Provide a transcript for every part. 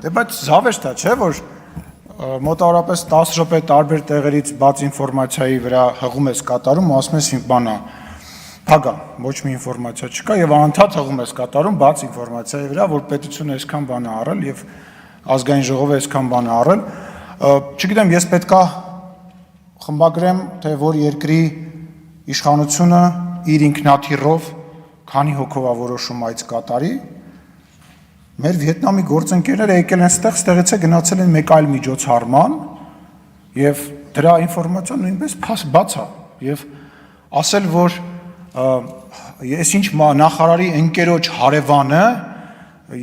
Դե բայց զավեշտ է, չէ, որ մոտավորապես 10 րոպե տարբեր տեղերից բաց ինֆորմացիայի վրա հղում ես կատարում ու ասում ես բանա փագա, ոչ մի ինֆորմացիա չկա եւ անընդհատ հղում ես կատարում բաց ինֆորմացիայի վրա, որ պետությունը այսքան բան է արել եւ ազգային ժողովը այսքան բան է արել, չգիտեմ, ես պետքա խմբագրեմ, թե որ երկրի իշխանությունը իր ինքնաթիռով քանի հոգով է որոշում այդ կատարի, մեր Վիետնամի գործընկերները եկել են ստեղից է գնացել են մեկ այլ միջոցառման եւ դրա ինֆորմացիան նույնպես բաց է եւ ասել, որ ես ինչ նախարարի ընկերոջ հարևանը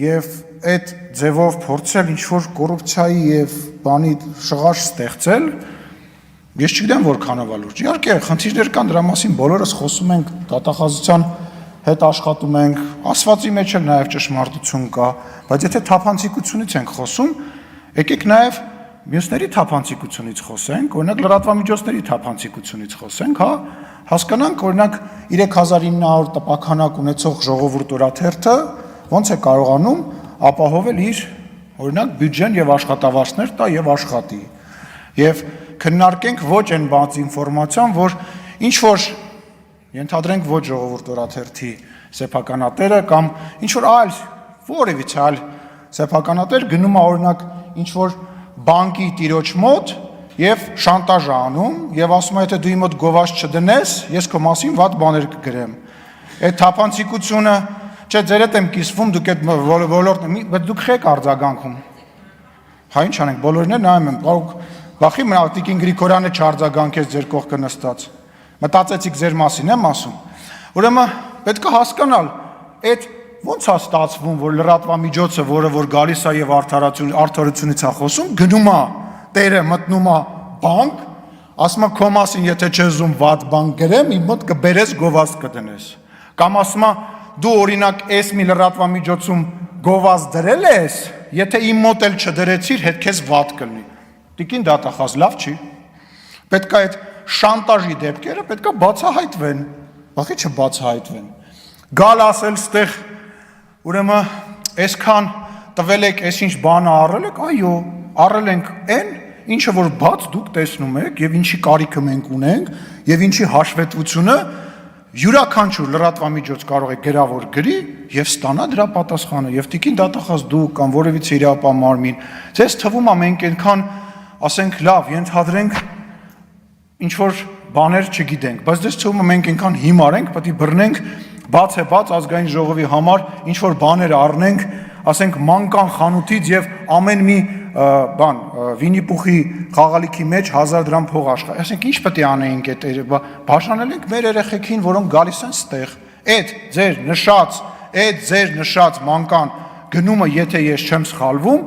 եւ այդ ձևով փորձել ինչ որ կոռուպցիայի եւ բանի շղարշ ստեղծել, ես չգիտեմ որքանով է լուրջ։ Իհարկե, խնդիրներ կան, դրա մասին բոլորս խոսում ենք, դատախազության հետ աշխատում ենք, ասվածի մեջ էլ նաև ճշմարտություն կա, բայց եթե թափանցիկությունից ենք խոսում, եկեք նաև մյուսների թափանցիկությունից խոսենք, օրինակ լրատվամիջոցների թափանցիկությունից խոսենք, հա, հասկանանք, օրինակ 3900 տպաքանակ ունեցող ժողովուրդ օրաթերթը ոնց է կարողանում ապահովել իր օրինակ բյուջեն եւ աշխատավարձներ տա եւ աշխատի։ Եվ քննարկենք ոչ այն բաց ինֆորմացիան, որ ինչ որ ենթադրենք ոչ ժողովուրդ օրաթերթի սեփականատերը կամ ինչ որ այլ որևիցե այլ սեփականատեր գնում է օրինակ ինչ որ բանկի տիրոջ մոտ եւ շանտաժ անում եւ ասում է, եթե դու իմ մոտ գովազ չդնես, ես քո մասին վատ բաներ կգրեմ։ Այդ թափանցիկությունը, չէ, ձեր հետ եմ կիսվում, դուք այդ ոլորտը, բայց դուք խեք արձագանքում։ Հա ինչ անենք, բոլորն էլ նայում են, կարող վախի մնա Տիկին Գրիգորյանը չարձագանքեց ձեր կողքը նստած։ Մտածեցիք ձեր մասին եմ ասում։ Ուրեմն պետք է հասկանալ, այդ ոնց է ստացվում, որ լրատվամիջոցը, որը որ գալիս է եւ արդարությունից է խոսում, գնում է, տերը մտնում է բանկ, ասում է քո մասին, եթե չես ուզում վատ բան գրեմ, իմ մոտ կբերես գովազ կդնես։ Կամ ասում է դու օրինակ էս մի լրատվամիջոցում գովազ դրել ես, եթե իմ մոտ էլ չդրեցիր, հետ քեզ վատ կլինի։ Տիկին դատախազ լավ չի։ Պետք է այդ շանտաժի դեպքերը պետք է բացահայտվեն, բախի չբացահայտվեն։ Գալ ասել ստեղ, ուրեմն այսքան տվել եք, այսինչ բանը առել եք, այո, առել ենք այն, ինչը որ բաց դուք տեսնում եք եւ ինչի կարիքը մենք ունենք եւ ինչի հաշվետվությունը յուրաքանչյուր լրատվամիջոց կարող է գրավոր գրի եւ ստանա դրա պատասխանը եւ տիկին դատախազ դու կամ որևիցե իրավապահ ձեզ թվում է մենք այնքան ասենք լավ, ենթադրենք ինչ որ բաներ չգիտենք, բայց դες թվում է մենք այնքան հիմար ենք, պետք է բռնենք բաց է բաց ազգային ժողովի համար ինչ որ բաներ առնենք, ասենք մանկան խանութից եւ ամեն մի բան Վիննի-Պուխի խաղալիքի մեջ 1000 դրամ փող աշխարհ։ Ասենք ինչ պետք է անեինք այդ բաժանել ենք մեր երեխեքին, որոնք գալիս են ստեղ։ Այդ ձեր նշած մանկան գնումը, եթե ես չեմ սխալվում,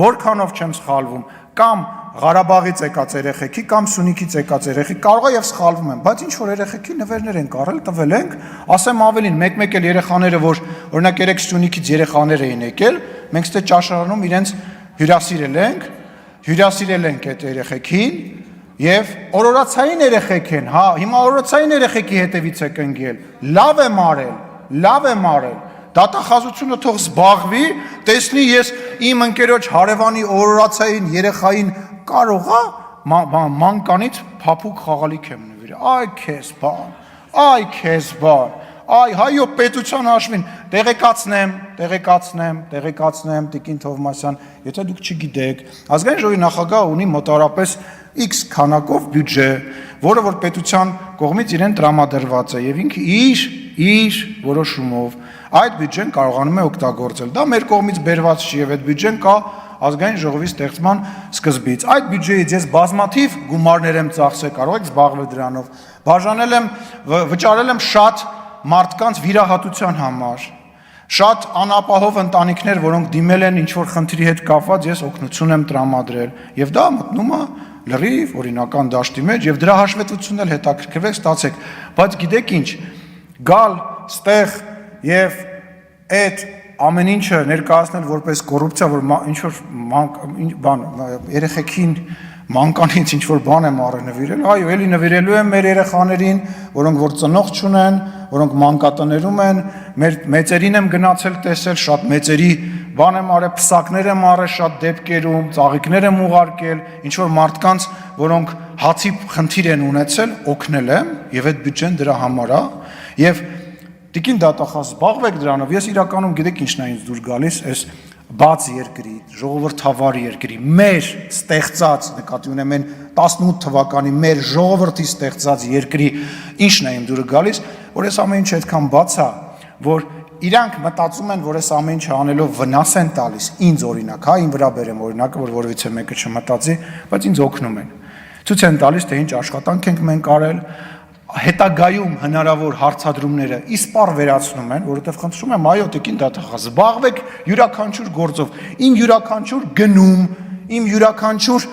որքանով չեմ սխալվում, կամ Ղարաբաղից եկած երեխեքի կամ Սյունիքից եկած երեխի կարող է եւ սխալվում են, բայց ինչ որ երեխեքի նվերներ են առել, տվել ենք, ասեմ ավելին, մեկ էլ երեխաները, որ օրինակ 3 Սյունիքից երեխաներ էին եկել, մենք ստե ճաշարանում իրենց հյուրասիրել ենք այդ երեխեքին եւ օրորացային երեխեք են, հա, հիմա օրորացային երեխեքի հետևից եք ընկել, լավ եմ արել, դատախազությունը թող զբաղվի, տեսնի ես իմ ընկերոջ հարևանի օրորացային երեխային կարող է մանկանից փափուկ խաղալիք եմ նվիրել, այ քեզ բան, այ հայո պետության հաշվին տեղեկացնեմ, Տիկին Թովմասյան, եթե դուք չգիտեք, ազգային ժողովի նախագահը ունի մոտավորապես X քանակով բյուջե, որը որ պետության կողմից իրեն տրամադրված է եւ ինքը իր որոշումով այդ բյուջեն կարողանում է օգտագործել։ Դա մեր կողմից բերված չի եւ այդ բյուջեն կա ազգային ժողովի ստեղծման սկզբից։ Այդ բյուջեից ես բազմաթիվ գումարներ եմ ծախսել, կարող եք զբաղվել դրանով։ Բաժանել եմ, վճարել եմ շատ մարդկանց վիրահատության համար։ Շատ անապահով ընտանիքներ, որոնք դիմել են ինչ-որ խնդրի հետ կապված, ես օգնություն եմ տրամադրել։ Եվ դա մտնում է լրիվ օրինական դաշտի մեջ եւ դրա հաշվետվությունն էլ հետաքրքրվեք, ստացեք։ Բայց գիտեք ինչ, գալ ստեղ եւ այդ ամեն ինչը ներկայացնել որպես կոռուպցիա, որ ինչ-որ բան երեխեքին մանկանից ինչ-որ բան եմ առել նվիրել, այո, էլի նվիրելու եմ մեր երեխաներին, որոնք որ ծնող չունեն, որոնք մանկատներում են, մեր մեծերին եմ գնացել տեսել, շատ մեծերի բան եմ արել, փսակներ եմ արել շատ դեպքերում, ծաղիկներ եմ ուղարկել, ինչ որ մարդկանց, որոնք հացի խնդիր են ունեցել, օգնել եմ, եւ այդ բյուջեն դրա համար է, եւ տիկին դատախազ զբաղվեք դրանով, ես իրականում գիտեք ինչն է ինձ դուր գալիս, այս բաց երկրի, ժողովրդավար երկրի, մեր ստեղծած, նկատի ունեմ այն 18 թվականի մեր ժողովրդի ստեղծած երկրի ինչն է իմ դուրը գալիս, որ այս ամեն ինչ այդքան բաց է, որ իրանք մտածում են, որ այս ամեն ինչը անելով վնաս են տալիս, ինձ օրինակ, հա, իմ վրա բերեմ օրինակը, որ որևիցե մեկը չմտածի, բայց ինձ օգնում են։ Ցույց են տալիս, թե ինչ աշխատանք ենք մենք արել, հետագայում հնարավոր հարցադրումները իսպար վերացնում են, որովհետև խնդրում եմ, այո, տիկին դատախազ, զբաղվեք յուրաքանչյուր գործով, իմ յուրաքանչյուր գնում, իմ յուրաքանչյուր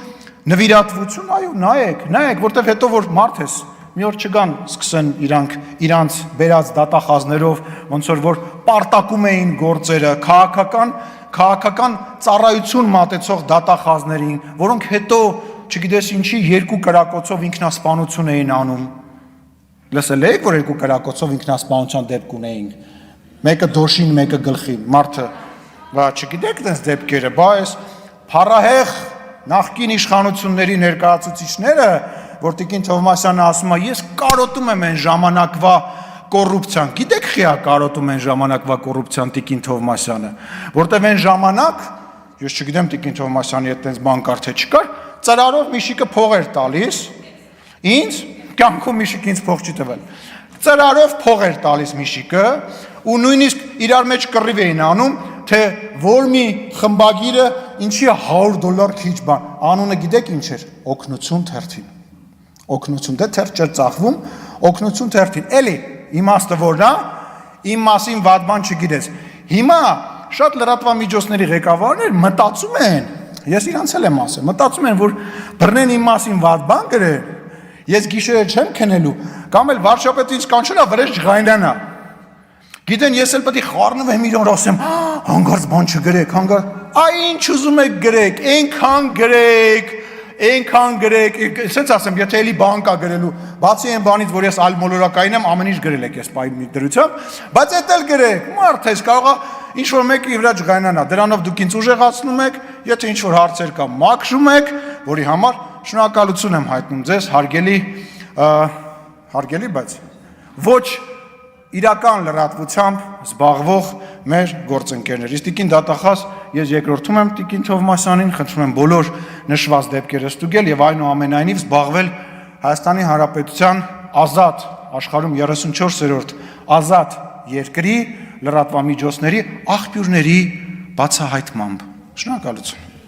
նվիրատվություն, այո, նայեք, որովհետև հետո որ մարդ ես, մի օր չգան սկսեն իրանց բերած դատախազներով, ոնց որ պարտակում էին գործերը, քաղաքական ծառայություն մատեցող դատախազներին, որոնք հետո, չգիտես ինչի, երկու կրակոցով ինքնասպանություն էին անում։ Լսել եք, որ երկու կրակոցով ինքնասպանության դեպք ունեինք, մեկը դոշին, մեկը գլխին, մարդը, չգիտեք դες դեպքերը, բա այս փառահեղ նախկին իշխանությունների ներկայացուցիչները, որ տիկին Թովմասյանը ասում է, ես կարոտում եմ այն ժամանակվա կոռուպցիան, գիտեք խիա կարոտում են ժամանակվա կոռուպցիան տիկին Թովմասյանը, որտեղ այն ժամանակ, ես չգիտեմ տիկին Թովմասյանի հետ տենց բան կար թե չկար, ծրարով միշիկը փող էր տալիս, ինձ կյանքում միշիկ ինձ փող չի տվել, ծրարով փող էր տալիս միշիկը, ու նույնիսկ իրար մեջ կռիվ էին անում, թե որ մի խմբագիրը ինչի $100 քիչ բան, անունը գիտեք ինչ էր, օգնություն թերթին, օգնություն, դե թերթ չէր ծախվում, օգնություն թերթին, էլի, իմաստը որն է, իմ մասին վատ բան չգիտես, հիմա շատ լրատվամիջոցների ղեկավարներ մտածում են, ես իրանց էլ եմ ասել, մտածում են, որ բռնեն իմ մասին վատ բան գրեն, ես գիշերը չեմ քնելու, կամ էլ վարչապետը ինձ կանչելա վրեժ ջղայնանա, գիտեն ես էլ պետք է խառնվեմ իրար ասեմ, հանգարց բան չգրեք, այ ինչ ուզում եք գրեք, այնքան գրեք, սենց ասեմ, եթե էլի բան կա գրելու, բացի այն բանից, որ ես այլ մոլորակային եմ, ամեն ինչ գրել եք ես պայմի դրությամբ, բայց էդ էլ գրեք, մարդ ես կարող է ինչ-որ մեկը իր վրա ջղայնանա, դրանով դուք ինձ ուժեղացնում եք, եթե ինչ-որ հարցեր կա մաքրում եք, որի համար շնորհակալություն եմ հայտնում ձեզ, հարգելի, բայց ոչ իրական լրատվությամբ զբաղվող մեր գործընկերներ։ Տիկին դատախազ, ես երկրորդում եմ տիկին Թովմասյանին, խնդրում եմ բոլոր նշված դեպքերը ստուգել եւ այնուամենայնիվ զբաղվել Հայաստանի Հանրապետության ազատ աշխարհում 34-րդ ազատ երկրի լրատվամիջոցների աղբյուրների բացահայտմամբ։ Շնորհակալություն։